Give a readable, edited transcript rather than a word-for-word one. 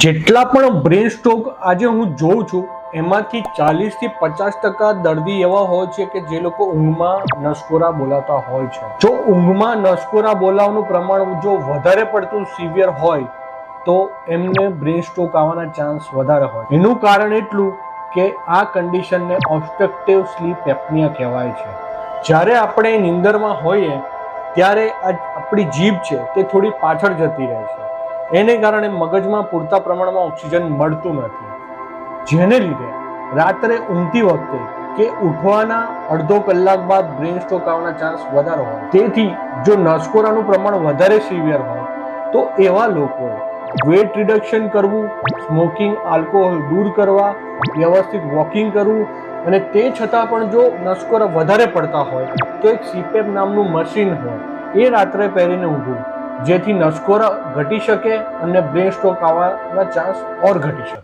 જેટલા પણ brain stroke આજે હું જોઉં છું એમાંથી 40 થી 50% દર્દી એવા હોય છે કે જે લોકો ઊંઘમાં નસકોરા બોલાતા હોય છે. જો ઊંઘમાં નસકોરા બોલાવવાનું પ્રમાણ જો વધારે પડતું સિવિયર હોય તો એમને બ્રેન સ્ટ્રોક આવવાના ચાન્સ વધારે હોય. એનું કારણ એટલું કે આ કન્ડિશનને ઓબ્સ્ટ્રક્ટિવ સ્લીપ એપ્નિયા કહેવાય છે. જ્યારે આપણે નીંદરમાં હોઈએ ત્યારે આપણી જીભ છે તે થોડી પાછળ જતી રહે છે. એને કારણે મગજમાં પૂરતા પ્રમાણમાં ઓક્સિજન મળતું નથી, જેને લીધે રાત્રે ઊંઘતી વખતે કે ઉઠવાના અડધો કલાક બાદ બ્રેન સ્ટ્રોક આવવાના ચાન્સ વધારે હોય. તેથી જો નસકોરાનું પ્રમાણ વધારે સિવિયર હોય તો એવા લોકોએ વેટ રિડક્શન કરવું, સ્મોકિંગ, આલ્કોહોલ દૂર કરવા, વ્યવસ્થિત વોકિંગ કરવું અને તે છતાં પણ જો નસકોરા વધારે પડતા હોય તો એક સીપેપ નામનું મશીન હોય એ રાત્રે પહેરીને ઊંઘવું, જેથી નસકોરા ઘટી શકે અને બ્રેન સ્ટ્રોક આવવાના ચાન્સ ઓર ઘટી શકે.